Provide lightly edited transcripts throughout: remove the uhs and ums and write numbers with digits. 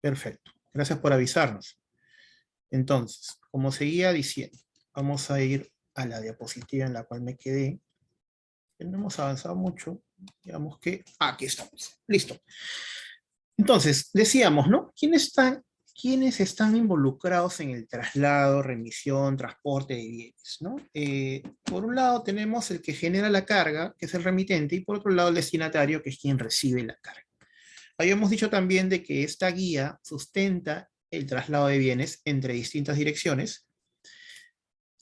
Perfecto. Gracias por avisarnos. Entonces, como seguía diciendo, vamos a ir a la diapositiva en la cual me quedé. No hemos avanzado mucho. Digamos que aquí estamos. Listo. Entonces, decíamos, ¿no? ¿Quiénes están involucrados en el traslado, remisión, transporte de bienes, ¿no? Por un lado tenemos el que genera la carga, que es el remitente, y por otro lado el destinatario, que es quien recibe la carga. Habíamos dicho también de que esta guía sustenta el traslado de bienes entre distintas direcciones.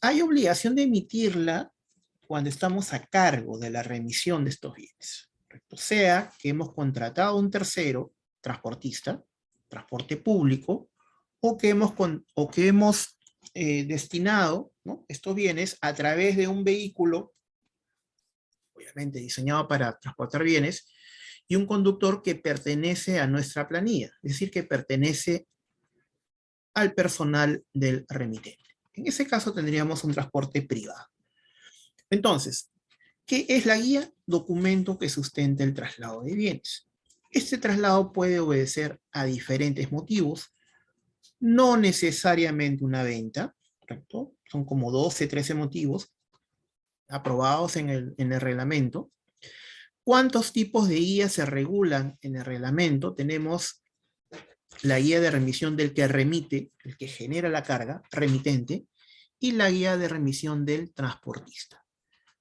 Hay obligación de emitirla cuando estamos a cargo de la remisión de estos bienes. O sea, que hemos contratado a un tercero, transportista, transporte público, o que hemos destinado, ¿no?, estos bienes a través de un vehículo, obviamente diseñado para transportar bienes, y un conductor que pertenece a nuestra planilla, es decir, que pertenece al personal del remitente. En ese caso tendríamos un transporte privado. Entonces, ¿qué es la guía? Documento que sustenta el traslado de bienes. Este traslado puede obedecer a diferentes motivos, no necesariamente una venta, ¿correcto? Son como 12, 13 motivos aprobados en el reglamento. ¿Cuántos tipos de guías se regulan en el reglamento? Tenemos la guía de remisión del que remite, el que genera la carga, remitente, y la guía de remisión del transportista.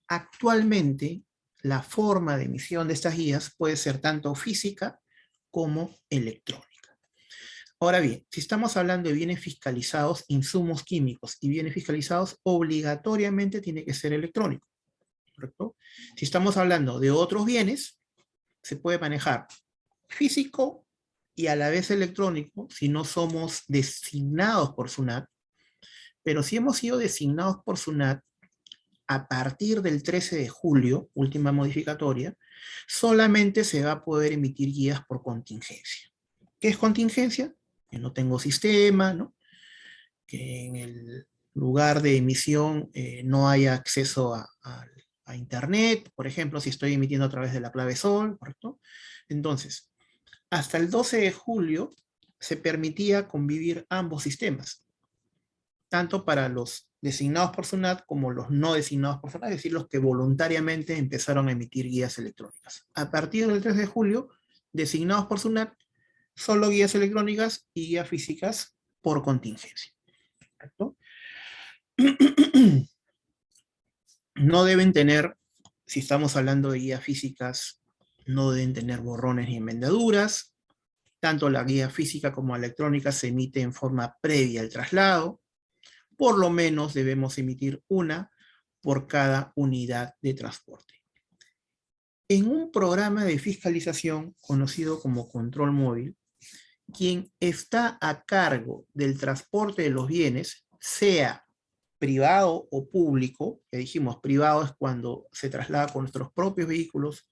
Actualmente, la forma de emisión de estas guías puede ser tanto física como electrónica. Ahora bien, si estamos hablando de bienes fiscalizados, insumos químicos y bienes fiscalizados, obligatoriamente tiene que ser electrónico, ¿correcto? Si estamos hablando de otros bienes, se puede manejar físico y a la vez electrónico si no somos designados por SUNAT, pero si hemos sido designados por SUNAT, a partir del 13 de julio, última modificatoria, solamente se va a poder emitir guías por contingencia. ¿Qué es contingencia? Que no tengo sistema, ¿no? Que en el lugar de emisión no haya acceso a Internet, por ejemplo, si estoy emitiendo a través de la clave SOL, ¿correcto? Entonces, hasta el 12 de julio se permitía convivir ambos sistemas, tanto para los designados por SUNAT como los no designados por SUNAT, es decir, los que voluntariamente empezaron a emitir guías electrónicas. A partir del 3 de julio, designados por SUNAT, solo guías electrónicas y guías físicas por contingencia. ¿Correcto? No deben tener, si estamos hablando de guías físicas, no deben tener borrones ni enmendaduras. Tanto la guía física como la electrónica se emite en forma previa al traslado. Por lo menos debemos emitir una por cada unidad de transporte. En un programa de fiscalización conocido como control móvil, quien está a cargo del transporte de los bienes, sea privado o público, que dijimos privado es cuando se traslada con nuestros propios vehículos,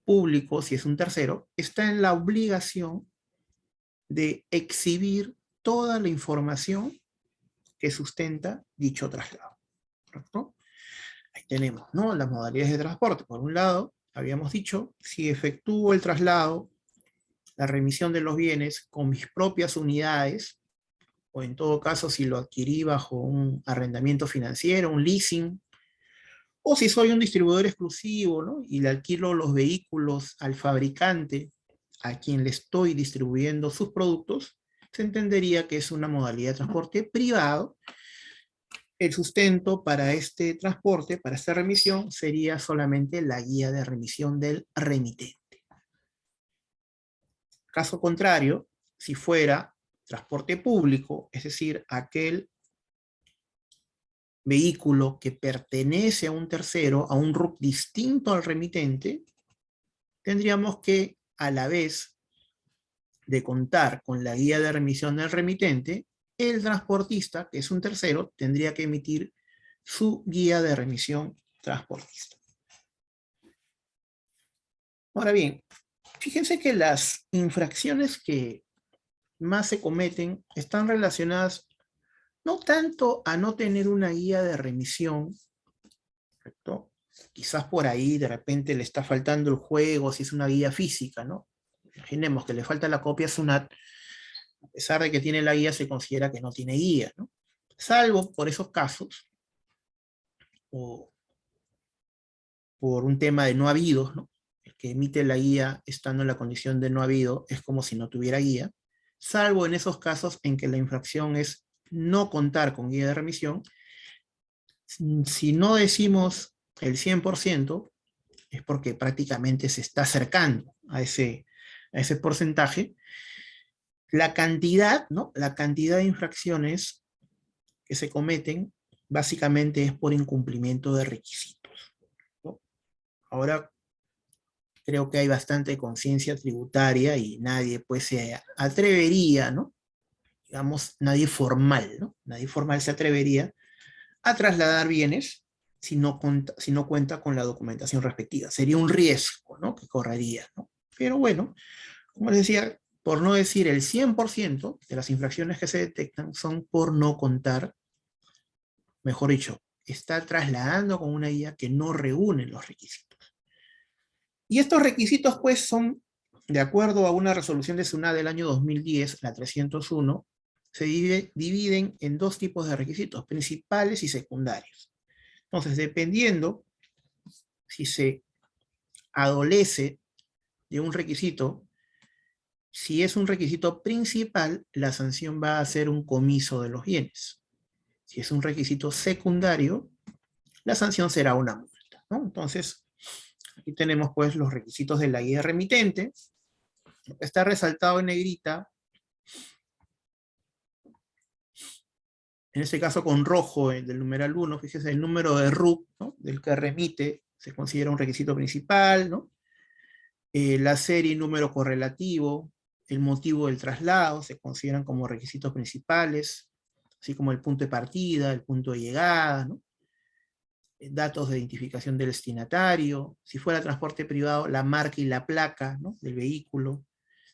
público si es un tercero, está en la obligación de exhibir toda la información que sustenta dicho traslado. ¿Correcto? Ahí tenemos, ¿no?, las modalidades de transporte. Por un lado, habíamos dicho, si efectúo el traslado, la remisión de los bienes con mis propias unidades, o en todo caso si lo adquirí bajo un arrendamiento financiero, un leasing, o si soy un distribuidor exclusivo, ¿no?, y le alquilo los vehículos al fabricante a quien le estoy distribuyendo sus productos, se entendería que es una modalidad de transporte privado. El sustento para este transporte, para esta remisión, sería solamente la guía de remisión del remitente. Caso contrario, si fuera transporte público, es decir, aquel vehículo que pertenece a un tercero, a un RUC distinto al remitente, tendríamos que, a la vez de contar con la guía de remisión del remitente, el transportista, que es un tercero, tendría que emitir su guía de remisión transportista. Ahora bien, fíjense que las infracciones que más se cometen están relacionadas no tanto a no tener una guía de remisión, ¿correcto? Quizás por ahí de repente le está faltando el juego, si es una guía física, ¿no? Imaginemos que le falta la copia SUNAT, A pesar de que tiene la guía, se considera que no tiene guía, ¿no? Salvo por esos casos, o por un tema de no habidos, ¿no? El que emite la guía estando en la condición de no habido es como si no tuviera guía, salvo en esos casos en que la infracción es no contar con guía de remisión. Si no decimos el 100%, es porque prácticamente se está acercando a ese porcentaje. La cantidad, ¿no? La cantidad de infracciones que se cometen básicamente es por incumplimiento de requisitos, ¿no? Ahora creo que hay bastante conciencia tributaria y nadie pues se atrevería, ¿no? Digamos, nadie formal, ¿no? Nadie formal se atrevería a trasladar bienes si no cuenta con la documentación respectiva. Sería un riesgo, ¿no? Que correría, ¿no? Pero bueno, como les decía, por no decir el 100% de las infracciones que se detectan son por no contar, mejor dicho, está trasladando con una guía que no reúne los requisitos. Y estos requisitos, pues, son, de acuerdo a una resolución de SUNAT del año 2010, la 301, se dividen en dos tipos de requisitos, principales y secundarios. Entonces, dependiendo si se adolece de un requisito, si es un requisito principal, la sanción va a ser un comiso de los bienes. Si es un requisito secundario, la sanción será una multa, ¿no? Entonces, aquí tenemos pues los requisitos de la guía remitente. Está resaltado en negrita, en este caso con rojo, del numeral 1, fíjese, el número de RUC, ¿no? Del que remite, se considera un requisito principal, ¿no? La serie y número correlativo, el motivo del traslado, se consideran como requisitos principales, así como el punto de partida, el punto de llegada, ¿no? Datos de identificación del destinatario, si fuera transporte privado, la marca y la placa, ¿no? Del vehículo,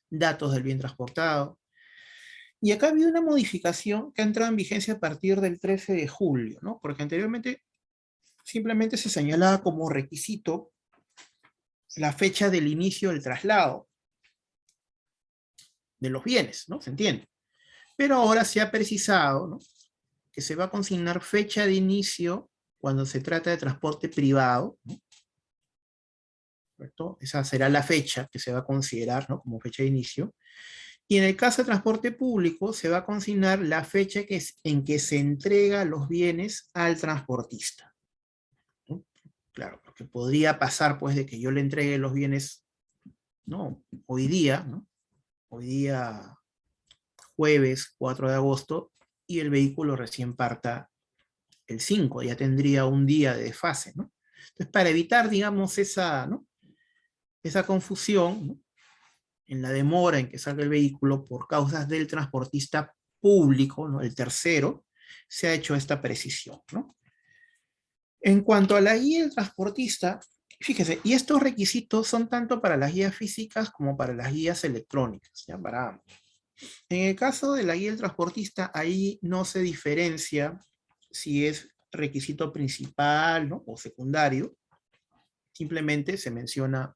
datos del bien transportado. Y acá ha habido una modificación que ha entrado en vigencia a partir del 13 de julio, ¿no? Porque anteriormente simplemente se señalaba como requisito la fecha del inicio del traslado de los bienes, ¿no? Se entiende. Pero ahora se ha precisado, ¿no? Que se va a consignar fecha de inicio cuando se trata de transporte privado, ¿no? ¿Correcto? Esa será la fecha que se va a considerar, ¿no? Como fecha de inicio. Y en el caso de transporte público, se va a consignar la fecha en que se entrega los bienes al transportista, ¿no? Claro, porque podría pasar, pues, de que yo le entregue los bienes, ¿no? Hoy día, ¿no? Hoy día, jueves 4 de agosto, y el vehículo recién parta el 5, ya tendría un día de desfase, ¿no? Entonces, para evitar, digamos, ¿no? Esa confusión, ¿no? En la demora en que salga el vehículo por causas del transportista público, ¿no? El tercero, se ha hecho esta precisión, ¿no? En cuanto a la guía del transportista, fíjese, y estos requisitos son tanto para las guías físicas como para las guías electrónicas, ¿ya? Para ambos. En el caso de la guía del transportista, ahí no se diferencia si es requisito principal, ¿no? O secundario, simplemente se menciona,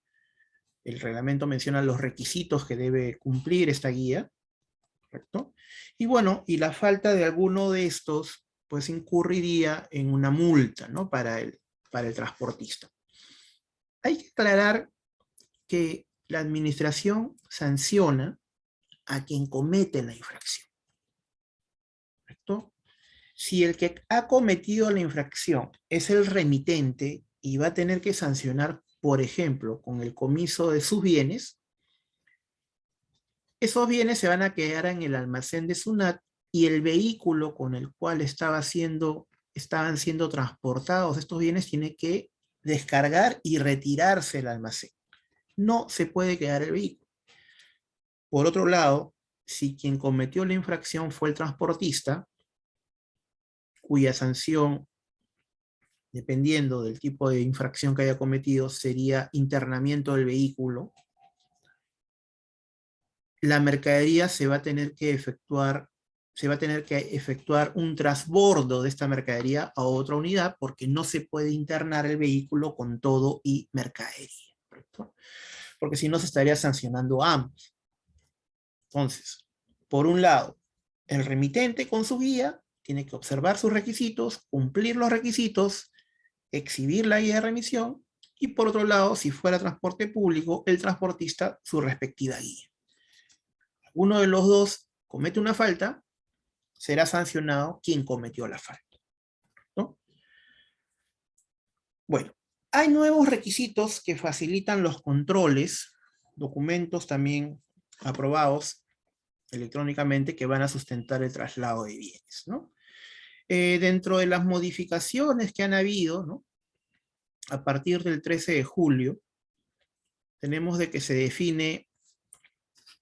el reglamento menciona los requisitos que debe cumplir esta guía, ¿correcto? Y bueno, y la falta de alguno de estos, pues incurriría en una multa, ¿no? Para el transportista. Hay que aclarar que la administración sanciona a quien comete la infracción, ¿correcto? Si el que ha cometido la infracción es el remitente y va a tener que sancionar, por ejemplo, con el comiso de sus bienes, esos bienes se van a quedar en el almacén de SUNAT y el vehículo con el cual estaban siendo transportados estos bienes tiene que descargar y retirarse del almacén. No se puede quedar el vehículo. Por otro lado, si quien cometió la infracción fue el transportista, cuya sanción, dependiendo del tipo de infracción que haya cometido, sería internamiento del vehículo, la mercadería se va a tener que efectuar un transbordo de esta mercadería a otra unidad porque no se puede internar el vehículo con todo y mercadería, ¿correcto? Porque si no se estaría sancionando a ambos. Entonces, Por un lado, el remitente con su guía tiene que observar sus requisitos, cumplir los requisitos, exhibir la guía de remisión, y por otro lado, si fuera transporte público, el transportista su respectiva guía. Uno de los dos comete una falta, será sancionado quien cometió la falta, ¿no? Bueno, hay nuevos requisitos que facilitan los controles, documentos también aprobados electrónicamente que van a sustentar el traslado de bienes, ¿no? Dentro de las modificaciones que han habido, ¿no? A partir del 13 de julio, tenemos de que se define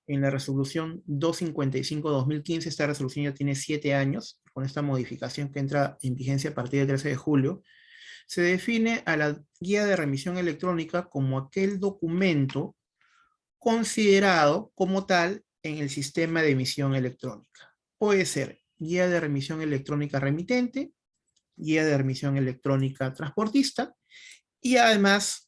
en la resolución 255-2015, esta resolución ya tiene 7 años, con esta modificación que entra en vigencia a partir del 13 de julio, se define a la guía de remisión electrónica como aquel documento considerado como tal en el sistema de emisión electrónica. Puede ser guía de remisión electrónica remitente, guía de remisión electrónica transportista, y además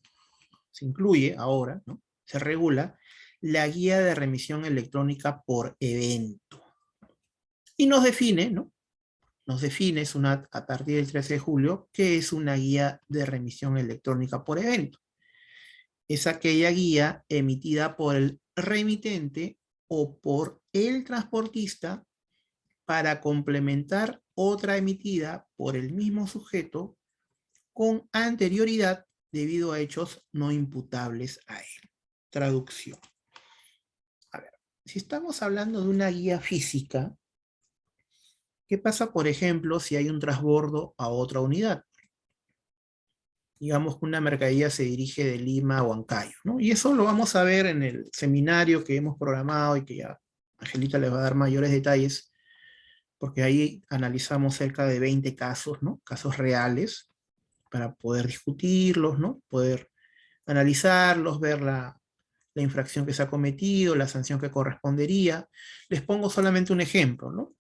se incluye ahora, ¿no? Se regula la guía de remisión electrónica por evento. Y nos define, ¿no? Nos define a partir del 13 de julio qué es una guía de remisión electrónica por evento. Es aquella guía emitida por el remitente o por el transportista para complementar otra emitida por el mismo sujeto con anterioridad debido a hechos no imputables a él. Traducción. A ver, si estamos hablando de una guía física, ¿qué pasa, por ejemplo, si hay un transbordo a otra unidad? Digamos que una mercadería se dirige de Lima a Huancayo, ¿no? Y eso lo vamos a ver en el seminario que hemos programado y que ya Angelita les va a dar mayores detalles, porque ahí analizamos cerca de 20 casos, ¿no? Casos reales, para poder discutirlos, ¿no? Poder analizarlos, ver la infracción que se ha cometido, la sanción que correspondería. Les pongo solamente un ejemplo, ¿no?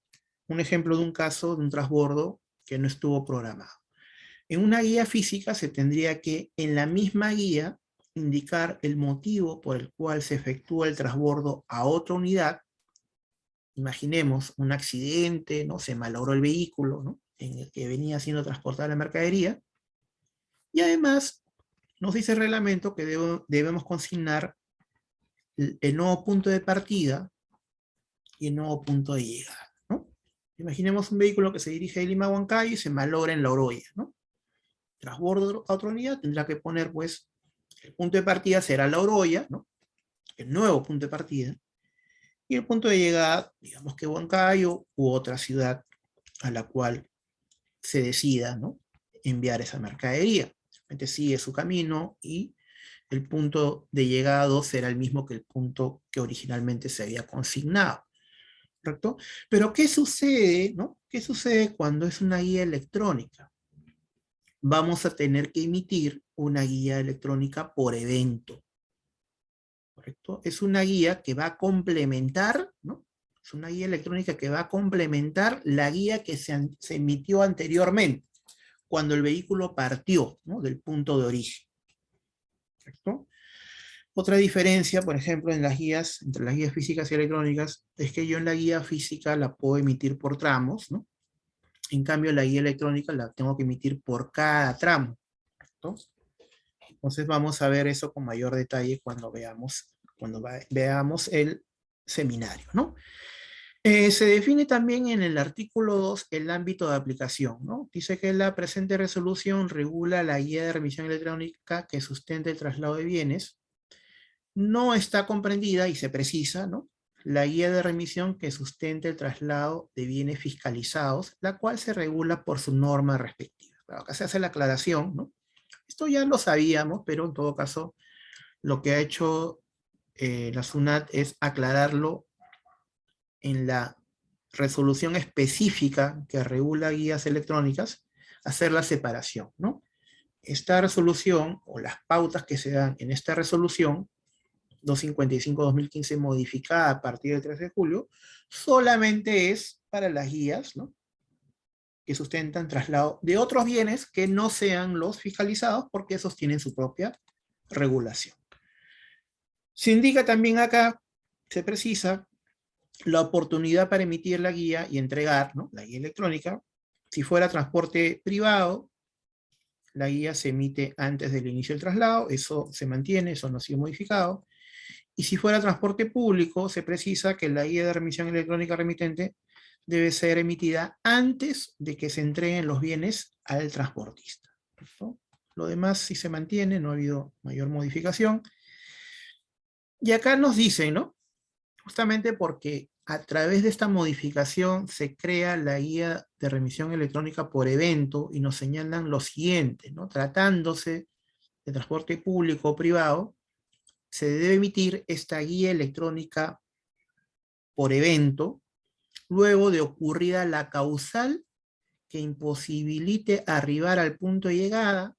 Un ejemplo de un caso de un transbordo que no estuvo programado. En una guía física se tendría que, en la misma guía, indicar el motivo por el cual se efectúa el transbordo a otra unidad. Imaginemos un accidente, ¿no? Se malogró el vehículo, ¿no? En el que venía siendo transportada la mercadería. Y además, nos dice el reglamento que debemos consignar el nuevo punto de partida y el nuevo punto de llegada, ¿no? Imaginemos un vehículo que se dirige de Lima a Huancayo y se malogra en La Oroya, ¿no? Transbordo a otra unidad, tendrá que poner, pues, el punto de partida será La Oroya, ¿no? El nuevo punto de partida, y el punto de llegada, digamos que Huancayo u otra ciudad a la cual se decida, ¿no? Enviar esa mercadería. Simplemente sigue su camino y el punto de llegado será el mismo que el punto que originalmente se había consignado, ¿correcto? Pero ¿qué sucede, no? ¿Qué sucede cuando es una guía electrónica? Vamos a tener que emitir una guía electrónica por evento, ¿correcto? Es una guía que va a complementar, ¿no? Es una guía electrónica que va a complementar la guía que se emitió anteriormente, cuando el vehículo partió, ¿no? Del punto de origen, ¿correcto? Otra diferencia, por ejemplo, en las guías, entre las guías físicas y electrónicas, es que yo en la guía física la puedo emitir por tramos, ¿no? En cambio, la guía electrónica la tengo que emitir por cada tramo, ¿no? Entonces vamos a ver eso con mayor detalle cuando veamos el seminario, ¿no? Se define también en el artículo 2 el ámbito de aplicación, ¿no? Dice que la presente resolución regula la guía de remisión electrónica que sustenta el traslado de bienes. No está comprendida, y se precisa, ¿no? La guía de remisión que sustenta el traslado de bienes fiscalizados, la cual se regula por su norma respectiva. Pero acá se hace la aclaración, ¿no? Esto ya lo sabíamos, pero en todo caso, lo que ha hecho la SUNAT es aclararlo en la resolución específica que regula guías electrónicas, hacer la separación, ¿no? Esta resolución, o las pautas que se dan en esta resolución, 255-2015 modificada a partir del 13 de julio, solamente es para las guías, ¿no? Que sustentan traslado de otros bienes que no sean los fiscalizados, porque esos tienen su propia regulación. Se indica también acá, se precisa, la oportunidad para emitir la guía y entregar, ¿no?, la guía electrónica. Si fuera transporte privado, la guía se emite antes del inicio del traslado, eso se mantiene, eso no ha sido modificado. Y si fuera transporte público, se precisa que la guía de remisión electrónica remitente debe ser emitida antes de que se entreguen los bienes al transportista. ¿Perfecto? Lo demás sí se mantiene, no ha habido mayor modificación. Y acá nos dicen, ¿no?, justamente porque a través de esta modificación se crea la guía de remisión electrónica por evento y nos señalan lo siguiente, ¿no? Tratándose de transporte público o privado, se debe emitir esta guía electrónica por evento luego de ocurrida la causal que imposibilite arribar al punto de llegada,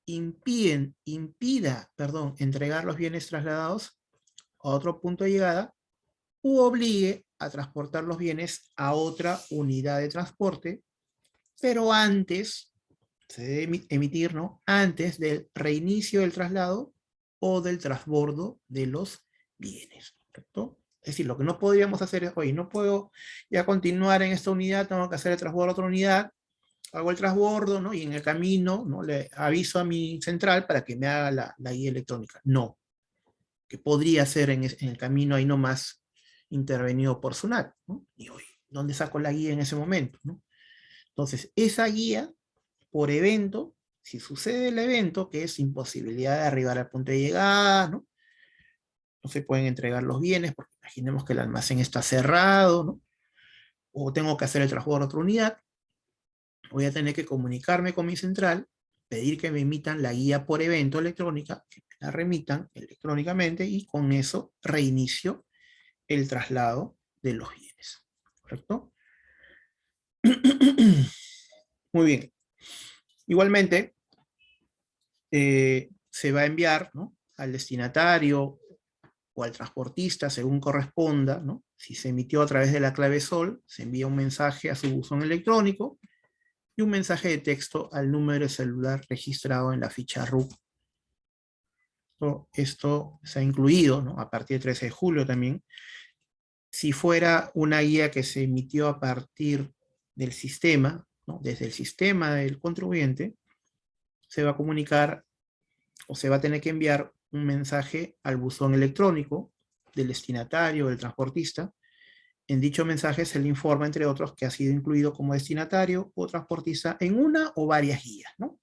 impida, entregar los bienes trasladados a otro punto de llegada, u obligue a transportar los bienes a otra unidad de transporte, pero antes, se debe emitir, ¿no?, antes del reinicio del traslado o del transbordo de los bienes, ¿correcto? Es decir, lo que no podríamos hacer es, oye, no puedo ya continuar en esta unidad, tengo que hacer el transbordo a otra unidad, hago el transbordo, ¿no?, y en el camino, ¿no?, le aviso a mi central para que me haga la guía electrónica. No, que podría ser en el camino ahí nomás intervenido por SUNAT, ¿no? Y hoy, ¿dónde saco la guía en ese momento, ¿no? Entonces, esa guía, por evento, si sucede el evento, que es imposibilidad de arribar al punto de llegada, ¿no?, no se pueden entregar los bienes, porque imaginemos que el almacén está cerrado, ¿no?, o tengo que hacer el transbordo a otra unidad, voy a tener que comunicarme con mi central, pedir que me emitan la guía por evento electrónica, que me la remitan electrónicamente, y con eso reinicio el traslado de los bienes. ¿Correcto? Muy bien. Igualmente, se va a enviar, ¿no?, al destinatario o al transportista, según corresponda, ¿no? Si se emitió a través de la clave SOL, se envía un mensaje a su buzón electrónico y un mensaje de texto al número de celular registrado en la ficha RUC. Esto se ha incluido, ¿no?, a partir del 13 de julio también. Si fuera una guía que se emitió a partir del sistema, ¿no?, desde el sistema del contribuyente, se va a comunicar o se va a tener que enviar un mensaje al buzón electrónico del destinatario o del transportista. En dicho mensaje se le informa, entre otros, que ha sido incluido como destinatario o transportista en una o varias guías, ¿no?,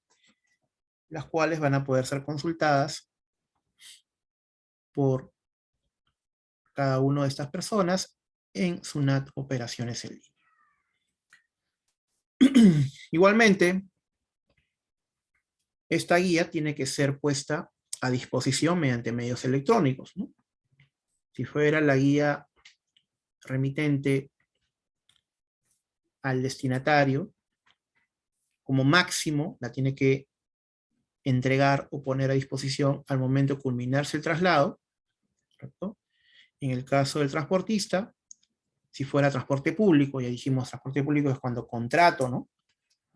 las cuales van a poder ser consultadas por cada una de estas personas en SUNAT Operaciones en Línea. Igualmente, esta guía tiene que ser puesta a disposición mediante medios electrónicos, ¿no? Si fuera la guía remitente al destinatario, como máximo la tiene que entregar o poner a disposición al momento de culminarse el traslado, ¿correcto? En el caso del transportista, si fuera transporte público, ya dijimos, transporte público es cuando contrato, ¿no?,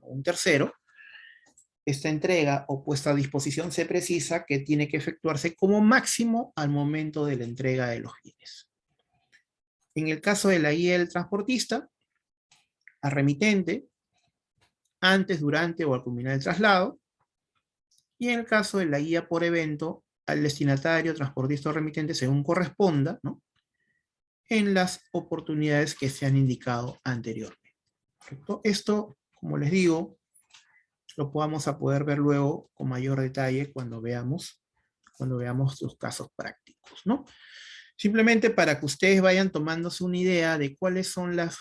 a un tercero, esta entrega o puesta a disposición se precisa que tiene que efectuarse como máximo al momento de la entrega de los bienes. En el caso de la guía del transportista, al remitente, antes, durante o al culminar el traslado, y en el caso de la guía por evento, al destinatario, transportista o remitente, según corresponda, ¿no?, en las oportunidades que se han indicado anteriormente. ¿Correcto? Esto, como les digo, lo vamos a poder ver luego con mayor detalle cuando veamos los casos prácticos, ¿no? Simplemente para que ustedes vayan tomándose una idea de cuáles son las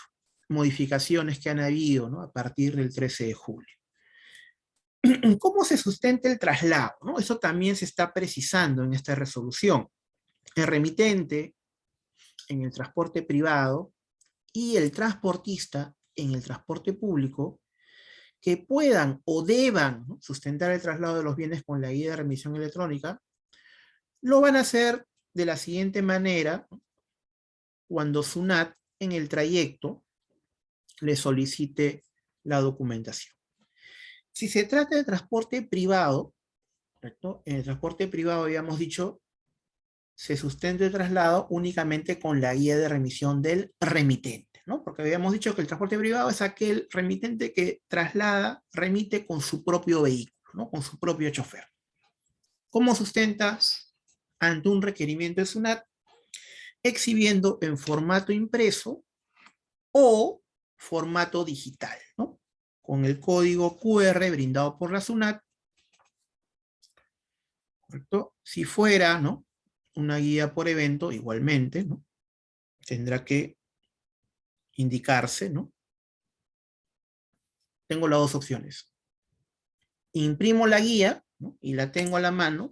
modificaciones que han habido, ¿no?, a partir del 13 de julio. ¿Cómo se sustenta el traslado, ¿no? Eso también se está precisando en esta resolución. El remitente en el transporte privado y el transportista en el transporte público, que puedan o deban, ¿no?, sustentar el traslado de los bienes con la guía de remisión electrónica, lo van a hacer de la siguiente manera cuando SUNAT en el trayecto le solicite la documentación. Si se trata de transporte privado, ¿correcto?, en el transporte privado habíamos dicho se sustenta el traslado únicamente con la guía de remisión del remitente, ¿no? Porque habíamos dicho que el transporte privado es aquel remitente que traslada, remite con su propio vehículo, ¿no? Con su propio chofer. ¿Cómo sustenta ante un requerimiento de SUNAT? Exhibiendo en formato impreso o formato digital, ¿no? Con el código QR brindado por la SUNAT, ¿correcto? Si fuera, ¿no? Una guía por evento, igualmente, ¿no? Tendrá que indicarse, ¿no? Tengo las dos opciones. Imprimo la guía, ¿no? Y la tengo a la mano,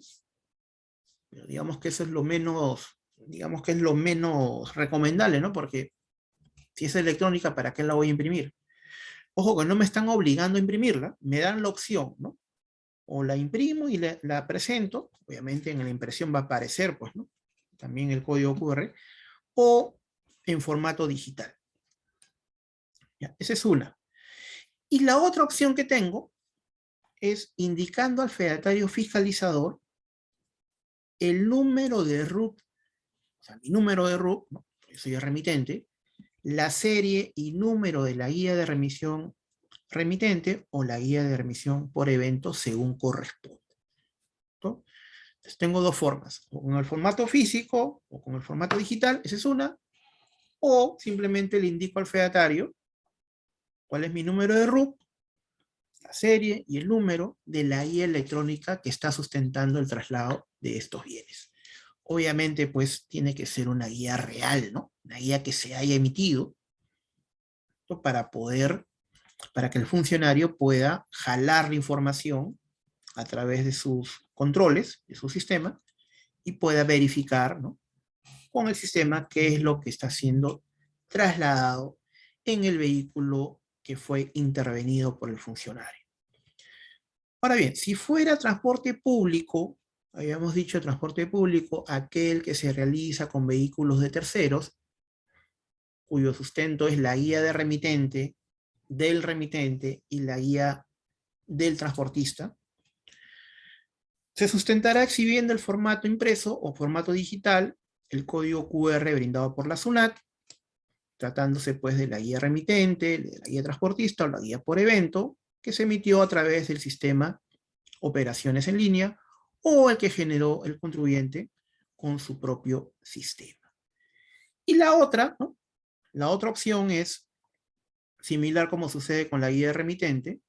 pero digamos que eso es lo menos, digamos que es lo menos recomendable, ¿no? Porque si es electrónica, ¿para qué la voy a imprimir? Ojo que no me están obligando a imprimirla, me dan la opción, ¿no? O la imprimo y la presento, obviamente en la impresión va a aparecer, pues, ¿no? También el código QR, o en formato digital. ¿Ya? Esa es una. Y la otra opción que tengo es indicando al fedatario fiscalizador el número de RUT, o sea, mi número de RUT, ¿no? Yo soy el remitente, la serie y número de la guía de remisión remitente o la guía de remisión por evento según corresponde, ¿no? Entonces tengo dos formas, o con el formato físico o con el formato digital, esa es una, o simplemente le indico al fedatario cuál es mi número de RUT, la serie y el número de la guía electrónica que está sustentando el traslado de estos bienes. Obviamente, pues tiene que ser una guía real, ¿no? Una guía que se haya emitido, ¿no? Para que el funcionario pueda jalar la información a través de sus controles, de su sistema, y pueda verificar, ¿no? Con el sistema qué es lo que está siendo trasladado en el vehículo que fue intervenido por el funcionario. Ahora bien, si fuera transporte público, habíamos dicho transporte público, aquel que se realiza con vehículos de terceros, cuyo sustento es la guía de remitente, del remitente y la guía del transportista, se sustentará exhibiendo el formato impreso o formato digital, el código QR brindado por la SUNAT, tratándose pues de la guía remitente, de la guía transportista o la guía por evento, que se emitió a través del sistema operaciones en línea o el que generó el contribuyente con su propio sistema. Y la otra, ¿no? La otra opción es similar como sucede con la guía de remitente,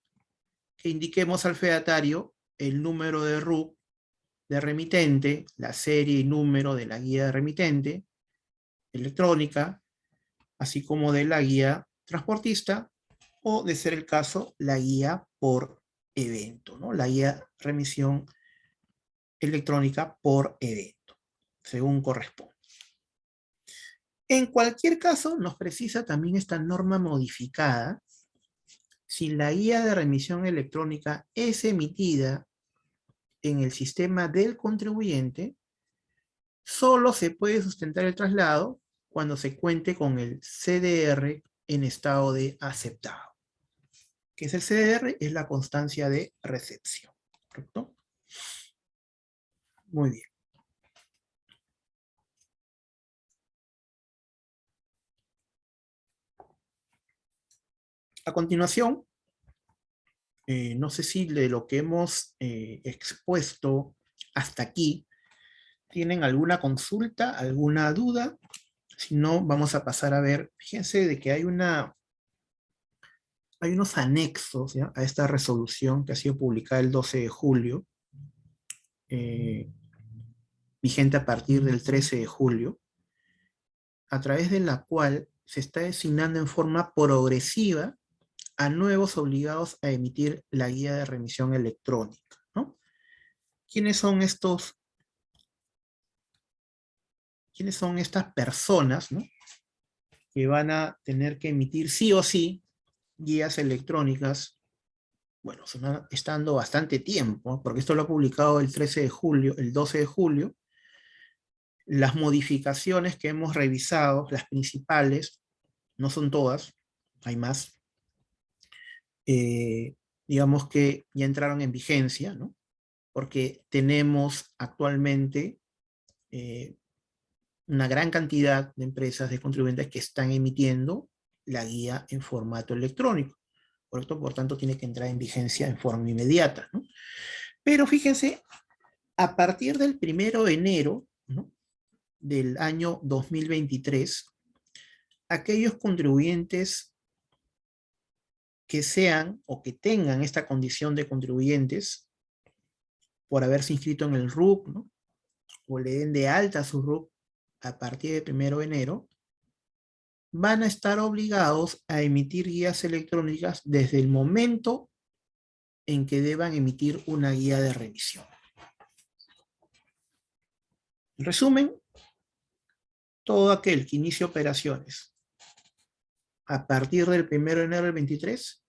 que indiquemos al fedatario el número de RUC de remitente, la serie y número de la guía de remitente electrónica, así como de la guía transportista, o de ser el caso, la guía por evento, ¿no? La guía remisión electrónica por evento, según corresponde. En cualquier caso, nos precisa también esta norma modificada si la guía de remisión electrónica es emitida en el sistema del contribuyente, solo se puede sustentar el traslado cuando se cuente con el CDR en estado de aceptado. ¿Qué es el CDR? Es la constancia de recepción, ¿correcto? Muy bien. A continuación, no sé si de lo que hemos expuesto hasta aquí, ¿tienen alguna consulta, alguna duda? Si no, vamos a pasar a ver, fíjense de que hay unos anexos, ¿ya?, a esta resolución que ha sido publicada el 12 de julio, eh, vigente a partir del 13 de julio, a través de la cual se está designando en forma progresiva a nuevos obligados a emitir la guía de remisión electrónica, ¿no? ¿Quiénes son quiénes son estas personas, ¿no?, que van a tener que emitir sí o sí guías electrónicas? Bueno, estando bastante tiempo, ¿no?, porque esto lo ha publicado el 13 de julio, el 12 de julio. Las modificaciones que hemos revisado, las principales, no son todas, hay más, digamos que ya entraron en vigencia, ¿no? Porque tenemos actualmente una gran cantidad de empresas, de contribuyentes que están emitiendo la guía en formato electrónico, ¿correcto? Por tanto, tiene que entrar en vigencia en forma inmediata, ¿no? Pero fíjense, a partir del 1 de enero, ¿no?, del año 2023, aquellos contribuyentes que sean o que tengan esta condición de contribuyentes por haberse inscrito en el RUC, ¿no?, o le den de alta su RUC a partir del 1 de enero, van a estar obligados a emitir guías electrónicas desde el momento en que deban emitir una guía de revisión. En resumen, todo aquel que inicie operaciones a partir del 1 de enero del 23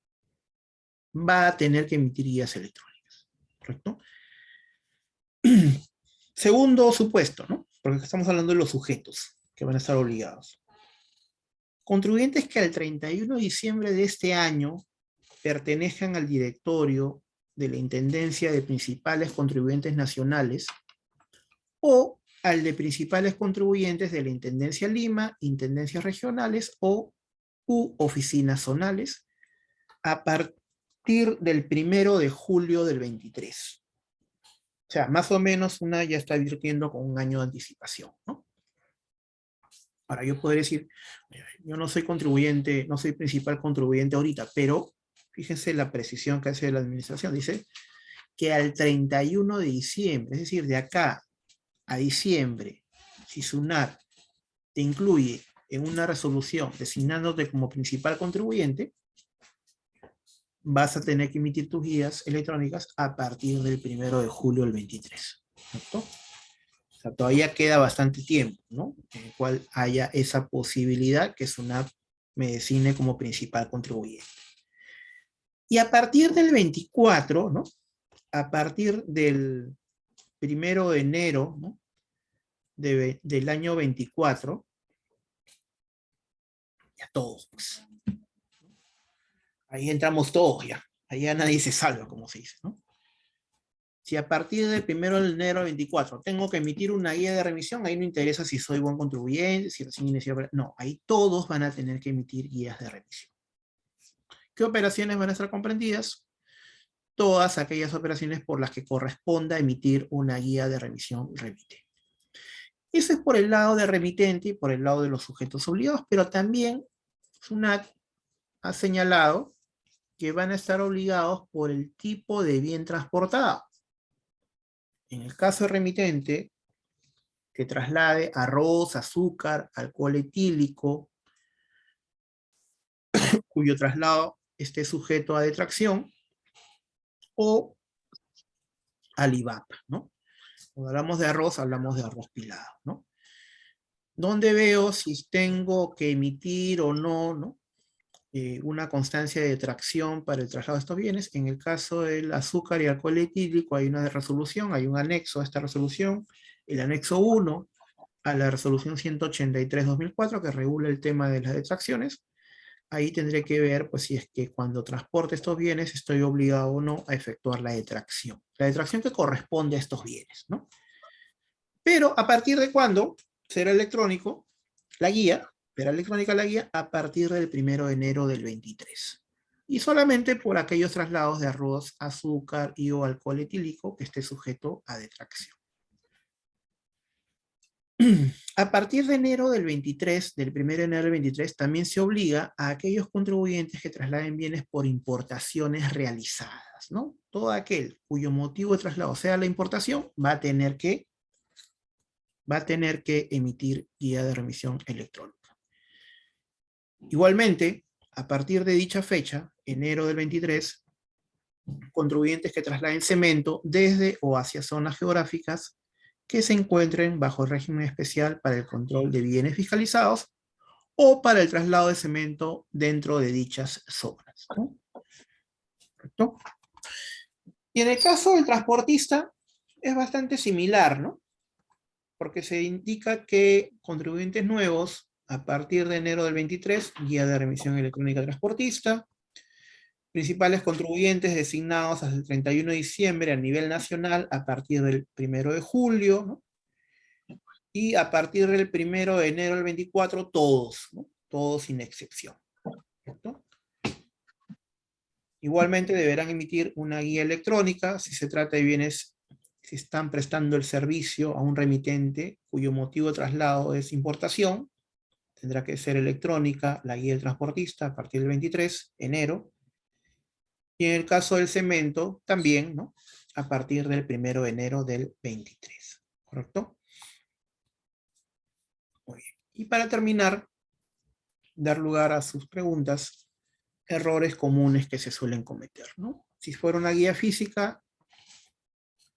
va a tener que emitir guías electrónicas, ¿correcto? Segundo supuesto, ¿no? Porque estamos hablando de los sujetos que van a estar obligados. Contribuyentes que al 31 de diciembre de este año pertenezcan al directorio de la Intendencia de Principales Contribuyentes Nacionales o al de principales contribuyentes de la Intendencia Lima, Intendencias Regionales u oficinas zonales a partir del 1 de julio del 23. O sea, más o menos una ya está advirtiendo con un año de anticipación, ¿no? Ahora, yo podría decir, yo no soy contribuyente, no soy principal contribuyente ahorita, pero fíjense la precisión que hace la administración. Dice que al 31 de diciembre, es decir, de acá a diciembre, si SUNAT te incluye en una resolución designándote como principal contribuyente, vas a tener que emitir tus guías electrónicas a partir del 1 de julio del 23, ¿cierto? O sea, todavía queda bastante tiempo, ¿no?, en el cual haya esa posibilidad que SUNAT me designe como principal contribuyente. Y a partir del 24, ¿no?, a partir del 1 de enero, ¿no?, del año 24, ya todos, pues. Ahí entramos todos ya. Allá nadie se salva, como se dice, ¿no? Si a partir del 1 de enero del 24 tengo que emitir una guía de revisión, ahí no interesa si soy buen contribuyente, si recién inició. No, ahí todos van a tener que emitir guías de revisión. ¿Qué operaciones van a estar comprendidas? Todas aquellas operaciones por las que corresponda emitir una guía de revisión remitente. Eso es por el lado de remitente y por el lado de los sujetos obligados, pero también SUNAT ha señalado que van a estar obligados por el tipo de bien transportado. En el caso de remitente, que traslade arroz, azúcar, alcohol etílico, cuyo traslado esté sujeto a detracción, o al IVAP, ¿no? Cuando hablamos de arroz pilado, ¿no? ¿Dónde veo si tengo que emitir o no, ¿no?, una constancia de detracción para el traslado de estos bienes? En el caso del azúcar y alcohol etílico hay una resolución, hay un anexo a esta resolución, el anexo 1 a la resolución 183/2004 que regula el tema de las detracciones. Ahí tendré que ver, pues, si es que cuando transporte estos bienes estoy obligado o no a efectuar la detracción que corresponde a estos bienes, ¿no? Pero ¿a partir de cuándo será electrónico la guía? Será electrónica la guía a partir del 1 de enero del 23. Y solamente por aquellos traslados de arroz, azúcar y o alcohol etílico que esté sujeto a detracción. A partir de enero del 23, del 1 de enero del 23, también se obliga a aquellos contribuyentes que trasladen bienes por importaciones realizadas, ¿no? Todo aquel cuyo motivo de traslado sea la importación va a tener que emitir guía de remisión electrónica. Igualmente, a partir de dicha fecha, enero del 23, contribuyentes que trasladen cemento desde o hacia zonas geográficas que se encuentren bajo régimen especial para el control de bienes fiscalizados o para el traslado de cemento dentro de dichas zonas, ¿no? ¿Correcto? Y en el caso del transportista es bastante similar, ¿no? Porque se indica que contribuyentes nuevos a partir de enero del 23, guía de remisión electrónica transportista, principales contribuyentes designados hasta el 31 de diciembre a nivel nacional a partir del 1 de julio, ¿no?, Y a partir del 1 de enero del 24, todos, ¿no? Todos sin excepción. ¿Cierto? Igualmente deberán emitir una guía electrónica si se trata de bienes, si están prestando el servicio a un remitente cuyo motivo de traslado es importación, tendrá que ser electrónica la guía del transportista a partir del 23 de enero. Y en el caso del cemento, también, ¿no? A partir del 1 de enero del 23. ¿Correcto? Muy bien. Y para terminar, dar lugar a sus preguntas, errores comunes que se suelen cometer, ¿no? Si fuera una guía física,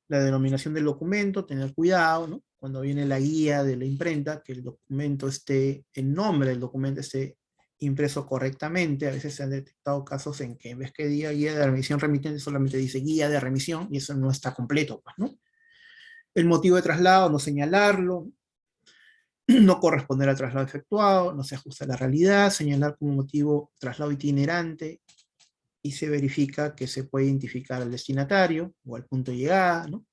la denominación del documento, tener cuidado, ¿no? Cuando viene la guía de la imprenta, que el documento esté, el nombre del documento esté impreso correctamente. A veces se han detectado casos en que en vez que diga guía de remisión remitente, solamente dice guía de remisión, y eso no está completo, pues, ¿no? El motivo de traslado, no señalarlo, no corresponder al traslado efectuado, no se ajusta a la realidad, señalar como motivo traslado itinerante, y se verifica que se puede identificar al destinatario o al punto de llegada, ¿no?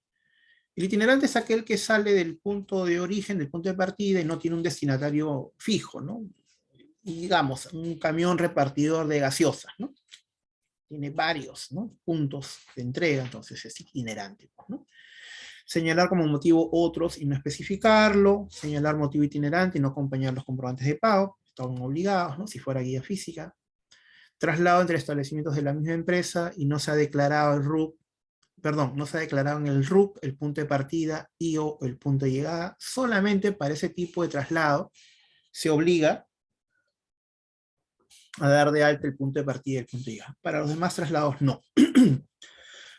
El itinerante es aquel que sale del punto de origen, del punto de partida, y no tiene un destinatario fijo, ¿no? Y digamos, un camión repartidor de gaseosas, ¿no? Tiene varios, ¿no? Puntos de entrega, entonces es itinerante, ¿no? Señalar como motivo otros y no especificarlo, señalar motivo itinerante y no acompañar los comprobantes de pago, están obligados, ¿no? Si fuera guía física. Traslado entre establecimientos de la misma empresa y no se ha declarado el RUP, perdón, no se ha declarado en el RUP el punto de partida y o el punto de llegada. Solamente para ese tipo de traslado se obliga a dar de alta el punto de partida y el punto de llegada. Para los demás traslados no.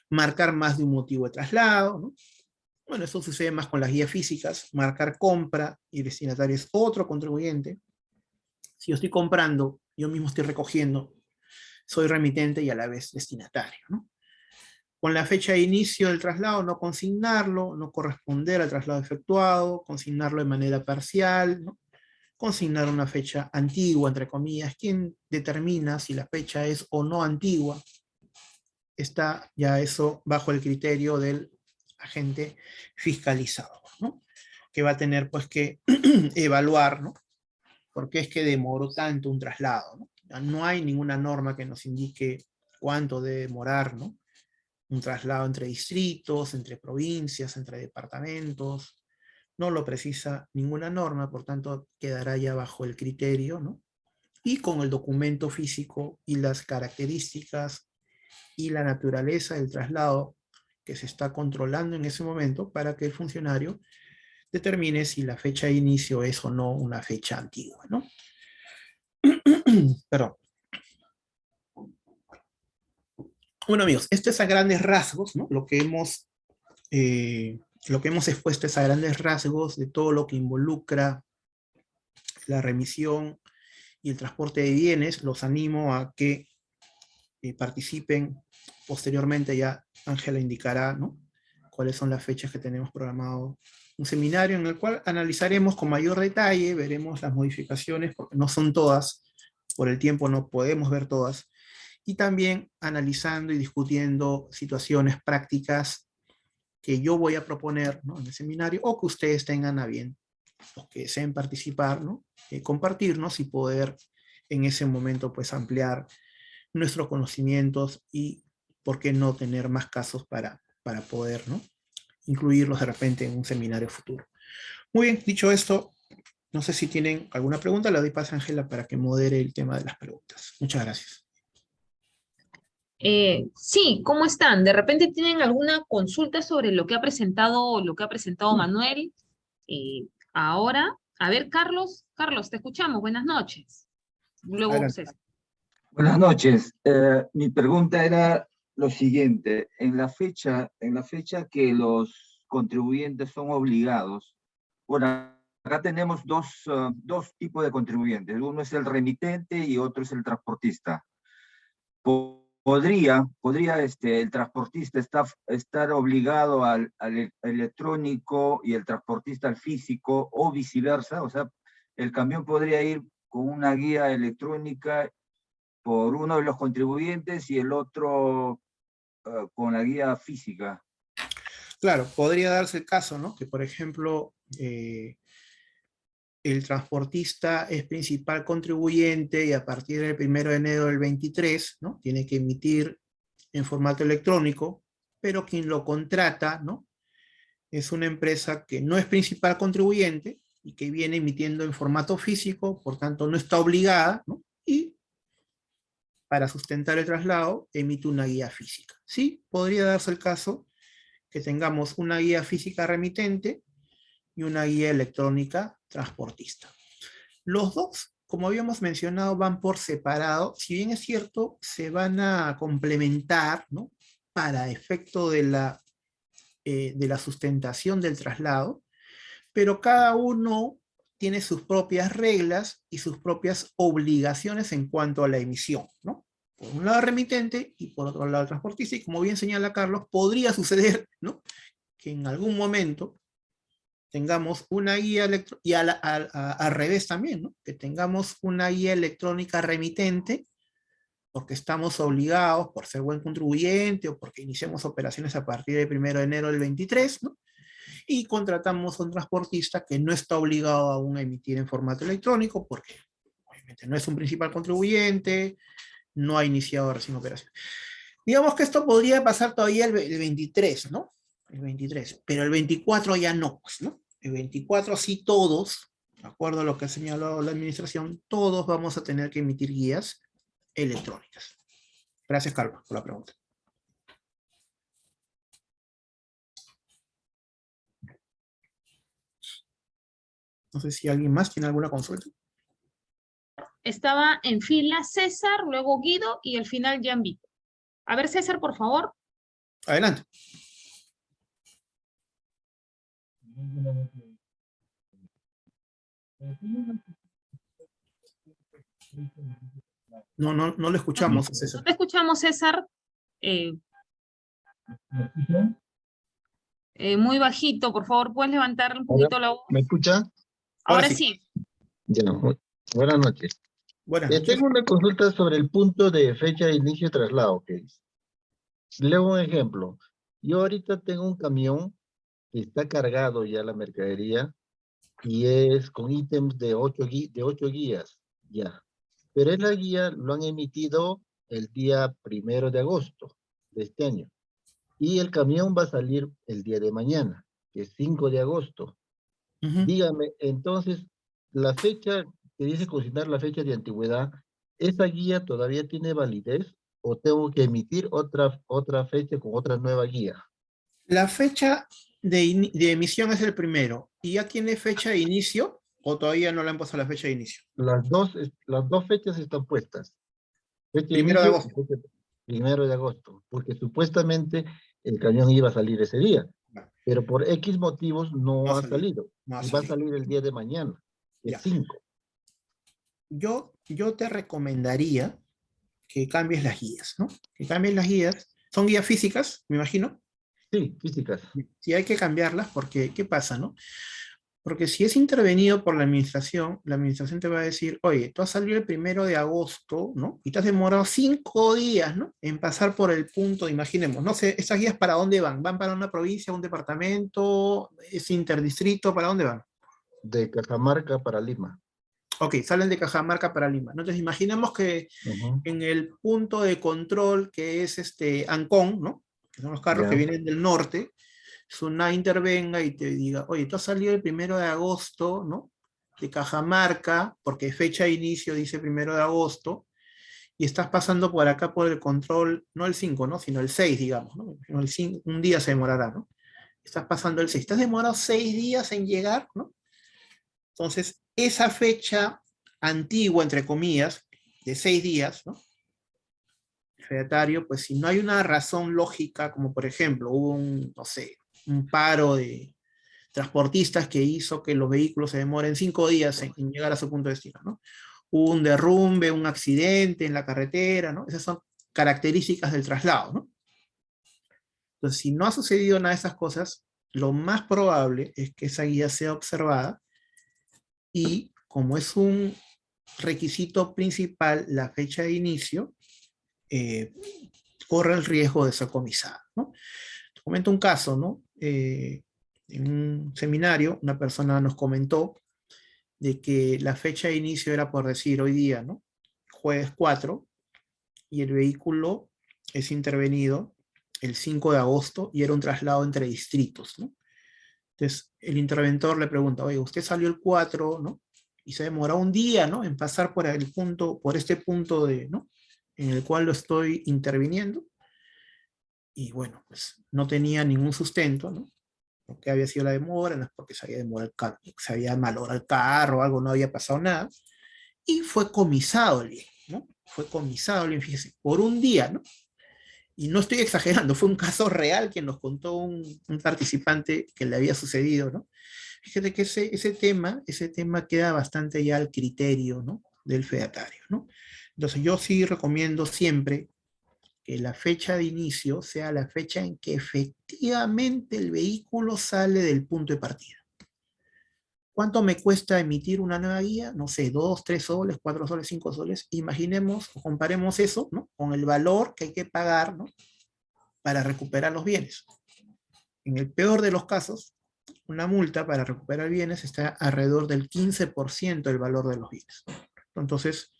Marcar más de un motivo de traslado, ¿no? Bueno, eso sucede más con las guías físicas. Marcar compra y destinatario es otro contribuyente. Si yo estoy comprando, yo mismo estoy recogiendo, soy remitente y a la vez destinatario, ¿no? Con la fecha de inicio del traslado, no consignarlo, no corresponder al traslado efectuado, consignarlo de manera parcial, ¿no? Consignar una fecha antigua, entre comillas. ¿Quién determina si la fecha es o no antigua? Está ya eso bajo el criterio del agente fiscalizador, ¿no? Que va a tener pues que evaluar, ¿no? ¿Por qué es que demoró tanto un traslado? ¿No? No hay ninguna norma que nos indique cuánto debe demorar, ¿no? Un traslado entre distritos, entre provincias, entre departamentos. No lo precisa ninguna norma, por tanto quedará ya bajo el criterio, ¿no? Y con el documento físico y las características y la naturaleza del traslado que se está controlando en ese momento para que el funcionario determine si la fecha de inicio es o no una fecha antigua, ¿no? Perdón. Bueno, amigos, esto es a grandes rasgos, ¿no? Lo que hemos expuesto es a grandes rasgos de todo lo que involucra la remisión y el transporte de bienes. Los animo a que participen posteriormente. Ya Ángela indicará, ¿no? Cuáles son las fechas que tenemos programado un seminario en el cual analizaremos con mayor detalle, veremos las modificaciones, porque no son todas, por el tiempo no podemos ver todas, y también analizando y discutiendo situaciones prácticas que yo voy a proponer, ¿no? En el seminario, o que ustedes tengan a bien, los que deseen participar, ¿no? Compartirnos y poder en ese momento pues ampliar nuestros conocimientos y por qué no tener más casos para poder, ¿no? Incluirlos de repente en un seminario futuro. Muy bien, dicho esto, no sé si tienen alguna pregunta, le doy paso a Ángela para que modere el tema de las preguntas. Muchas gracias. Sí, ¿cómo están? ¿De repente tienen alguna consulta sobre lo que ha presentado Manuel? Ahora, a ver, Carlos, te escuchamos. Buenas noches. Luego Adelante. César. Buenas noches. Mi pregunta era lo siguiente. En la fecha que los contribuyentes son obligados, bueno, acá tenemos dos tipos de contribuyentes. Uno es el remitente y otro es el transportista. ¿Podría el transportista estar obligado al electrónico y el transportista al físico o viceversa? O sea, el camión podría ir con una guía electrónica por uno de los contribuyentes y el otro con la guía física. Claro, podría darse el caso, ¿no? Que, por ejemplo, el transportista es principal contribuyente y a partir del 1 de enero del 23, ¿no? Tiene que emitir en formato electrónico, pero quien lo contrata, ¿no? Es una empresa que no es principal contribuyente y que viene emitiendo en formato físico, por tanto no está obligada, ¿no? Y para sustentar el traslado emite una guía física. Sí, podría darse el caso que tengamos una guía física remitente y una guía electrónica transportista. Los dos, como habíamos mencionado, van por separado. Si bien es cierto, se van a complementar, ¿no? Para efecto de la sustentación del traslado, pero cada uno tiene sus propias reglas y sus propias obligaciones en cuanto a la emisión, ¿no? Por un lado remitente y por otro lado el transportista, y como bien señala Carlos, podría suceder, ¿no? Que en algún momento tengamos una guía electrónica, y al revés también, ¿no? Que tengamos una guía electrónica remitente, porque estamos obligados por ser buen contribuyente o porque iniciamos operaciones a partir del 1 de enero del 23, ¿no? Y contratamos a un transportista que no está obligado aún a emitir en formato electrónico, porque obviamente no es un principal contribuyente, no ha iniciado recién operaciones. Digamos que esto podría pasar todavía el 23, ¿no? El 23, pero el 24 ya no, pues, ¿no? El 24 sí todos, de acuerdo a lo que ha señalado la administración, todos vamos a tener que emitir guías electrónicas. Gracias, Carlos, por la pregunta. No sé si alguien más tiene alguna consulta. Estaba en fila César, luego Guido y al final Jan Vito. A ver, César, por favor. Adelante. No lo escuchamos, César. No te escuchamos, César. Muy bajito, por favor, ¿puedes levantar un poquito la voz? ¿Me escucha? Ahora sí. Ya, buenas noches. Buenas noches. Tengo una consulta sobre el punto de fecha de inicio de traslado. Leo un ejemplo. Yo ahorita tengo un camión que está cargado ya la mercadería y es con ítems de 8 guías, ya. Pero esa guía lo han emitido el día 1 de agosto de este año. Y el camión va a salir el día de mañana, que es 5 de agosto. Dígame, entonces, la fecha que dice consignar la fecha de antigüedad, ¿esa guía todavía tiene validez o tengo que emitir otra fecha con otra nueva guía? La fecha de emisión es el 1. ¿Y ya tiene fecha de inicio o todavía no le han puesto la fecha de inicio? Las dos fechas están puestas. Fecha de 1 de inicio agosto. y fecha 1 de agosto, porque supuestamente el camión iba a salir ese día, pero por X motivos no ha salido. Y va a salir el día de mañana, el 5. Yo te recomendaría que cambies las guías, ¿no? Que cambies las guías. ¿Son guías físicas, me imagino? Sí, físicas. Sí, hay que cambiarlas porque, ¿qué pasa, no? Porque si es intervenido por la administración te va a decir, oye, tú has salido el 1 de agosto, ¿no? Y te has demorado 5 días, ¿no? En pasar por el punto, imaginemos, no sé, ¿esas guías para dónde van? ¿Van para una provincia, un departamento? ¿Es interdistrito? ¿Para dónde van? De Cajamarca para Lima. Ok, salen de Cajamarca para Lima. Entonces imaginemos que en el punto de control que es Ancón, ¿no? Que son los carros que vienen del norte, SUNAT intervenga y te diga, oye, tú has salido el 1 de agosto, ¿no? De Cajamarca, porque fecha de inicio dice 1 de agosto, y estás pasando por acá por el control, no el 5, ¿no? Sino el 6, digamos, ¿no? El 5, un día se demorará, ¿no? Estás pasando el 6. Estás demorado 6 días en llegar, ¿no? Entonces, esa fecha antigua, entre comillas, de 6 días, ¿no? El fedatario, pues si no hay una razón lógica, como por ejemplo, hubo no sé, un paro de transportistas que hizo que los vehículos se demoren 5 días en llegar a su punto de destino, ¿no? Hubo un derrumbe, un accidente en la carretera, ¿no? Esas son características del traslado, ¿no? Entonces, si no ha sucedido nada de esas cosas, lo más probable es que esa guía sea observada y como es un requisito principal la fecha de inicio, corre el riesgo de ser comisada, ¿no? Te comento un caso, ¿no? En un seminario, una persona nos comentó de que la fecha de inicio era, por decir, hoy día, ¿no? Jueves 4, y el vehículo es intervenido el 5 de agosto y era un traslado entre distritos, ¿no? Entonces, el interventor le pregunta, oye, usted salió el 4, ¿no? Y se demoró un día, ¿no? En pasar por el punto, por este punto de, ¿no? En el cual lo estoy interviniendo. Y bueno, pues no tenía ningún sustento, ¿no? Porque había sido la demora, no es porque se había demorado el carro, se había malogrado el carro, algo, no había pasado nada. Y fue comisado el bien, ¿no? Fue comisado el bien, fíjese, por un día, ¿no? Y no estoy exagerando, fue un caso real que nos contó un participante que le había sucedido, ¿no? Fíjate que ese tema queda bastante ya al criterio, ¿no? Del fedatario, ¿no? Entonces yo sí recomiendo siempre que la fecha de inicio sea la fecha en que efectivamente el vehículo sale del punto de partida. ¿Cuánto me cuesta emitir una nueva guía? No sé, 2, 3 soles, 4 soles, 5 soles. Imaginemos o comparemos eso, ¿no? Con el valor que hay que pagar, ¿no? Para recuperar los bienes. En el peor de los casos, una multa para recuperar bienes está alrededor del 15% del valor de los bienes. Entonces,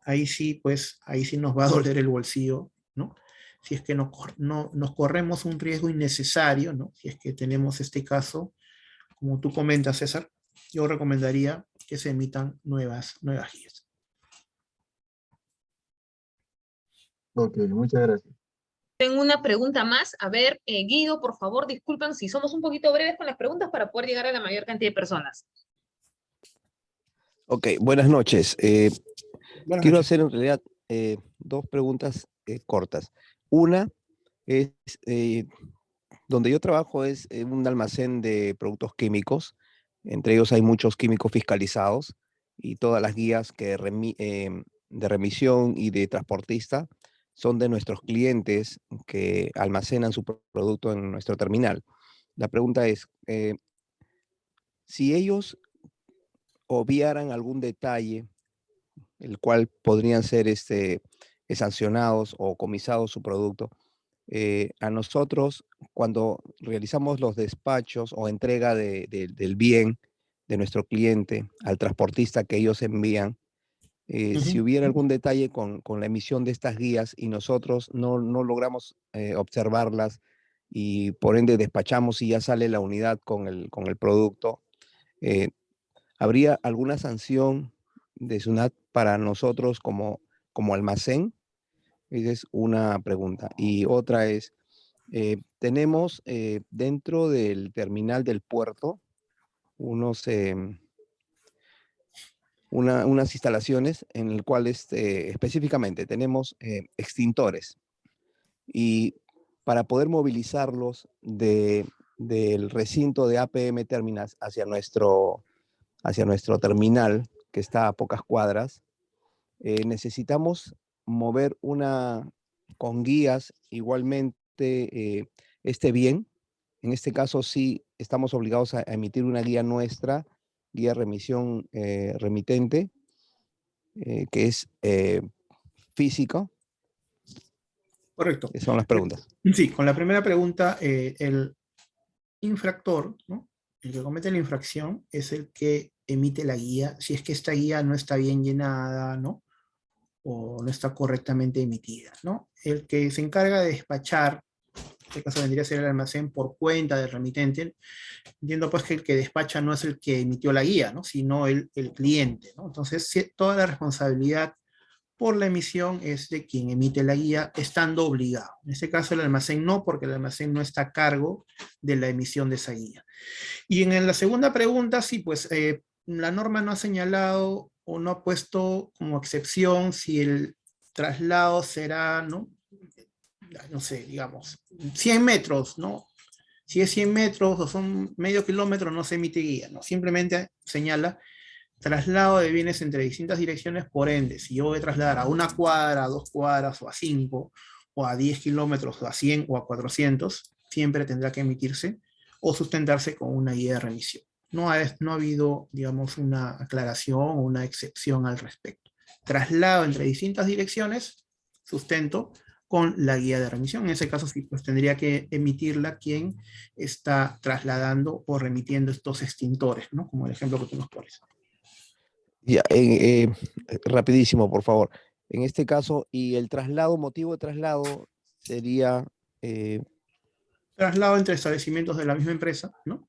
ahí sí, pues, ahí sí nos va a doler el bolsillo, ¿no? Si es que nos corremos un riesgo innecesario, ¿no? Si es que tenemos este caso, como tú comentas, César, yo recomendaría que se emitan nuevas guías. Ok, muchas gracias. Tengo una pregunta más. A ver, Guido, por favor, disculpen si somos un poquito breves con las preguntas para poder llegar a la mayor cantidad de personas. Ok, buenas noches. Buenas Quiero noches. hacer en realidad dos preguntas cortas. Una es, donde yo trabajo es un almacén de productos químicos. Entre ellos hay muchos químicos fiscalizados y todas las guías de remisión y de transportista son de nuestros clientes que almacenan su producto en nuestro terminal. La pregunta es, si ellos obviaran algún detalle, el cual podrían ser sancionados o comisados su producto, a nosotros, cuando realizamos los despachos o entrega del bien de nuestro cliente al transportista que ellos envían, si hubiera algún detalle con la emisión de estas guías y nosotros no logramos observarlas y por ende despachamos y ya sale la unidad con el producto, ¿habría alguna sanción de SUNAT para nosotros como almacén? Esa es una pregunta. Y otra es, tenemos dentro del terminal del puerto unas instalaciones en el cual específicamente tenemos extintores. Y para poder movilizarlos del recinto de APM Terminals hacia nuestro terminal, que está a pocas cuadras, necesitamos mover con guías igualmente este bien. En este caso sí estamos obligados a emitir una guía nuestra, guía remisión remitente, que es físico. Correcto. Esas son las preguntas. Sí, con la primera pregunta, el infractor, ¿no? El que comete la infracción es el que emite la guía, si es que esta guía no está bien llenada, ¿no? O no está correctamente emitida, ¿no? El que se encarga de despachar, en este caso vendría a ser el almacén por cuenta del remitente, entiendo pues que el que despacha no es el que emitió la guía, ¿no? Sino el cliente, ¿no? Entonces, toda la responsabilidad por la emisión es de quien emite la guía, estando obligado. En este caso el almacén no, porque el almacén no está a cargo de la emisión de esa guía. Y en la segunda pregunta, sí, pues la norma no ha señalado o no ha puesto como excepción si el traslado será, ¿no? No sé, digamos, 100 metros, ¿no? Si es 100 metros o son medio kilómetro, no se emite guía, ¿no? Simplemente señala traslado de bienes entre distintas direcciones, por ende, si yo voy a trasladar a una cuadra, a 2 cuadras, o a 5, o a 10 kilómetros, o a 100, o a 400, siempre tendrá que emitirse o sustentarse con una guía de remisión. No ha habido, digamos, una aclaración o una excepción al respecto. Traslado entre distintas direcciones, sustento con la guía de remisión. En ese caso, sí, pues tendría que emitirla quien está trasladando o remitiendo estos extintores, ¿no? Como el ejemplo que tú nos pones. Ya, rapidísimo, por favor. En este caso, y el traslado, motivo de traslado sería, Traslado entre establecimientos de la misma empresa, ¿no?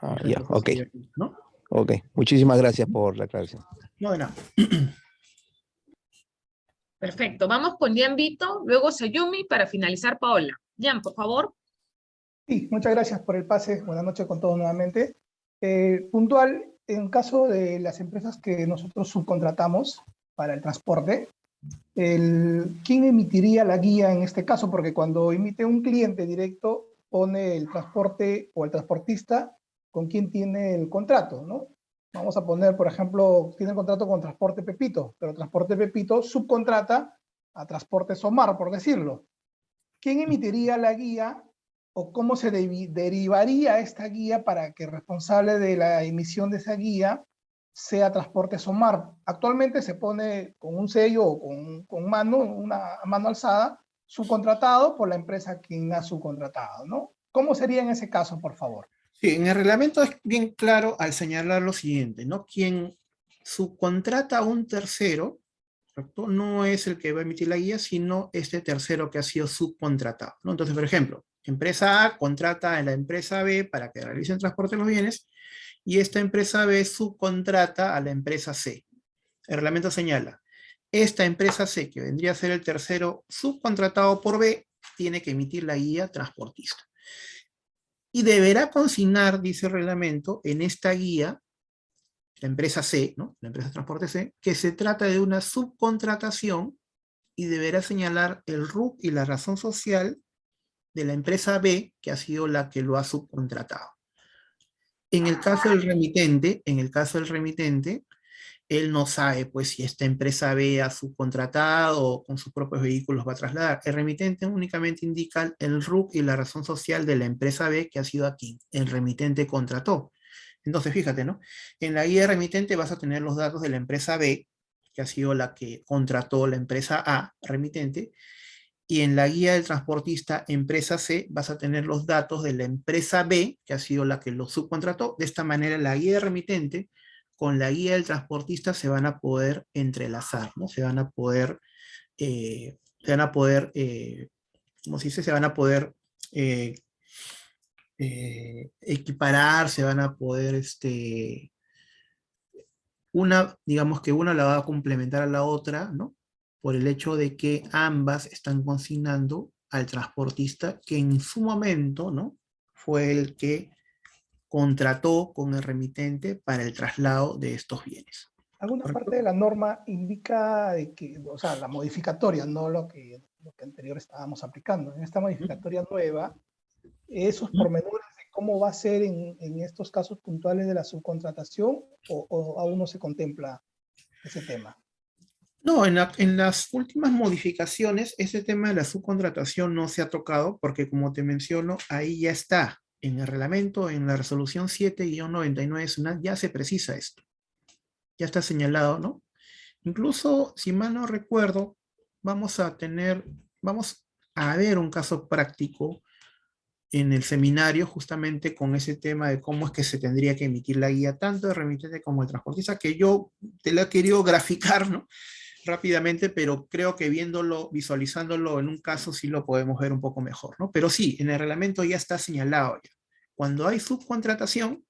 ya, Ejemplo, que ok, sería aquí, ¿no? ok. Muchísimas gracias por la aclaración. No de nada. Perfecto. Vamos con Jan Vito, luego Sayumi para finalizar Paola. Jan, por favor. Sí, muchas gracias por el pase. Buenas noches con todos nuevamente. Puntual, en caso de las empresas que nosotros subcontratamos para el transporte, ¿quién emitiría la guía en este caso? Porque cuando emite un cliente directo, pone el transporte o el transportista con quien tiene el contrato, ¿no? Vamos a poner, por ejemplo, tiene el contrato con Transporte Pepito, pero Transporte Pepito subcontrata a Transporte Somar, por decirlo. ¿Quién emitiría la guía o cómo se derivaría esta guía para que el responsable de la emisión de esa guía sea Transporte Somar? Actualmente se pone con un sello o con mano, una mano alzada, subcontratado por la empresa a quien ha subcontratado, ¿no? ¿Cómo sería en ese caso, por favor? Sí, en el reglamento es bien claro al señalar lo siguiente, ¿no? Quien subcontrata a un tercero, ¿correcto? No es el que va a emitir la guía, sino este tercero que ha sido subcontratado, ¿no? Entonces, por ejemplo, empresa A contrata a la empresa B para que realice el transporte de los bienes y esta empresa B subcontrata a la empresa C. El reglamento señala, esta empresa C, que vendría a ser el tercero subcontratado por B, tiene que emitir la guía transportista. Y deberá consignar, dice el reglamento, en esta guía, la empresa C, ¿no? La empresa de transporte C, que se trata de una subcontratación y deberá señalar el RUC y la razón social de la empresa B, que ha sido la que lo ha subcontratado. En el caso del remitente, él no sabe pues si esta empresa B ha subcontratado o con sus propios vehículos va a trasladar. El remitente únicamente indica el RUC y la razón social de la empresa B que ha sido a quien el remitente contrató. Entonces, fíjate, ¿no? En la guía de remitente vas a tener los datos de la empresa B, que ha sido la que contrató la empresa A, remitente, y en la guía del transportista empresa C vas a tener los datos de la empresa B, que ha sido la que lo subcontrató. De esta manera, la guía de remitente con la guía del transportista se van a poder entrelazar, ¿no? ¿Cómo se dice? Se van a poder eh, equiparar, se van a poder, digamos que una la va a complementar a la otra, ¿no? Por el hecho de que ambas están consignando al transportista que en su momento, ¿no? Fue el que contrató con el remitente para el traslado de estos bienes. ¿Alguna ¿Correcto? parte de la norma indica de que, o sea, la modificatoria, no lo que anterior estábamos aplicando? En esta modificatoria nueva, esos pormenores de cómo va a ser en estos casos puntuales de la subcontratación o aún no se contempla ese tema. No, en las últimas modificaciones, ese tema de la subcontratación no se ha tocado porque, como te menciono, ahí ya está. En el reglamento, en la resolución 7-99 SUNAT, ya se precisa esto. Ya está señalado, ¿no? Incluso, si mal no recuerdo, vamos a ver un caso práctico en el seminario justamente con ese tema de cómo es que se tendría que emitir la guía, tanto el remitente como el transportista, que yo te lo he querido graficar, ¿no? Rápidamente, pero creo que viéndolo, visualizándolo en un caso sí lo podemos ver un poco mejor, ¿no? Pero sí, en el reglamento ya está señalado ya. Cuando hay subcontratación,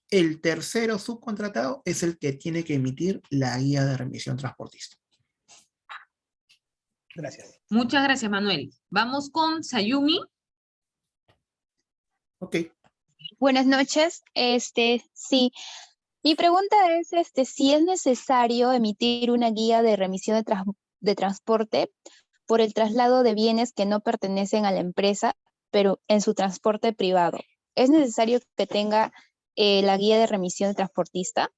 el tercero subcontratado es el que tiene que emitir la guía de remisión transportista. Gracias. Muchas gracias, Manuel. Vamos con Sayumi. Ok. Buenas noches. Sí, mi pregunta es, si es necesario emitir una guía de remisión de transporte por el traslado de bienes que no pertenecen a la empresa, pero en su transporte privado. ¿Es necesario que tenga la guía de remisión de transportista?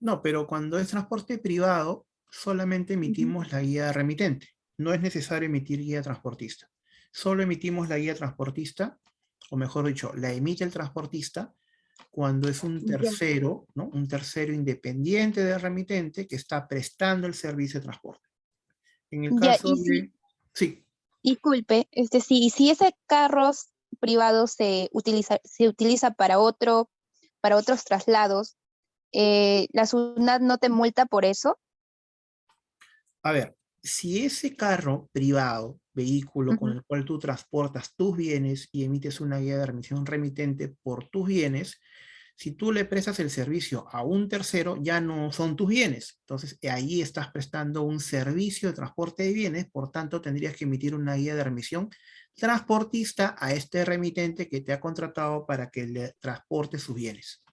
No, pero cuando es transporte privado, solamente emitimos la guía de remitente. No es necesario emitir guía transportista. Solo emitimos la guía transportista, o mejor dicho, la emite el transportista cuando es un tercero, ¿no? Un tercero independiente del remitente que está prestando el servicio de transporte. En el Ya, caso de... Sí. disculpe, si ese carro privado se utiliza para otros traslados, ¿la SUNAT no te multa por eso? A ver, si ese carro privado, vehículo con Ujú. el cual tú transportas tus bienes y emites una guía de remisión remitente por tus bienes, si tú le prestas el servicio a un tercero, ya no son tus bienes. Entonces, ahí estás prestando un servicio de transporte de bienes, por tanto, tendrías que emitir una guía de remisión transportista a este remitente que te ha contratado para que le transporte sus bienes.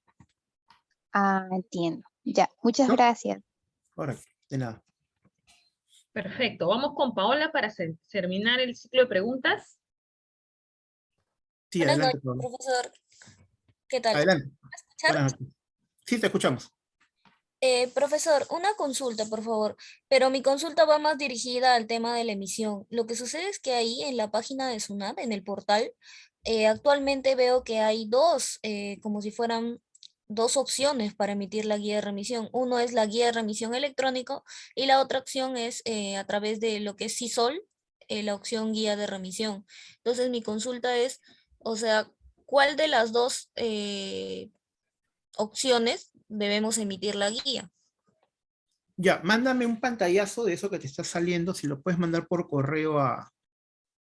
Ah, entiendo. Ya, muchas ¿No? gracias. Ahora, de nada. Perfecto. Vamos con Paola para terminar el ciclo de preguntas. Sí, Buenas adelante, noches, Pablo. profesor. ¿Qué tal? Adelante. ¿Me va a escuchar? Buenas noches. Sí, te escuchamos. Profesor, una consulta, por favor, pero mi consulta va más dirigida al tema de la emisión. Lo que sucede es que ahí en la página de SUNAT, en el portal, actualmente veo que hay dos, como si fueran dos opciones para emitir la guía de remisión. Uno es la guía de remisión electrónico y la otra opción es a través de lo que es CISOL, la opción guía de remisión. Entonces, mi consulta es, o sea, ¿cuál de las dos opciones debemos emitir la guía? Ya, mándame un pantallazo de eso que te está saliendo, si lo puedes mandar por correo a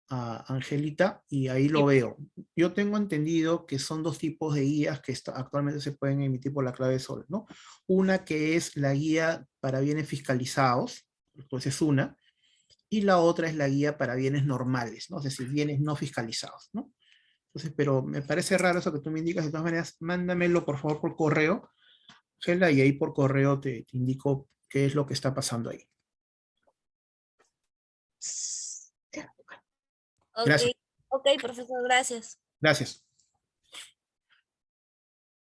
Angelita y ahí lo Sí. veo. Yo tengo entendido que son dos tipos de guías que actualmente se pueden emitir por la clave SOL, ¿no? Una que es la guía para bienes fiscalizados, pues es una, y la otra es la guía para bienes normales, ¿no? Es decir, bienes no fiscalizados, ¿no? Entonces, pero me parece raro eso que tú me indicas, de todas maneras, mándamelo por favor por correo, Gela, y ahí por correo te indico qué es lo que está pasando ahí. Ok, Gracias, ok, profesor, gracias. gracias.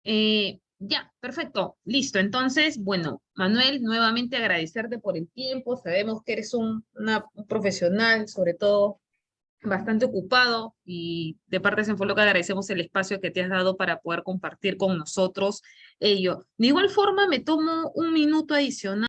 Ya, perfecto, listo. Entonces, bueno, Manuel, nuevamente agradecerte por el tiempo. Sabemos que eres un profesional, sobre todo bastante ocupado, y de parte de Senfoloca agradecemos el espacio que te has dado para poder compartir con nosotros ello. De igual forma, me tomo un minuto adicional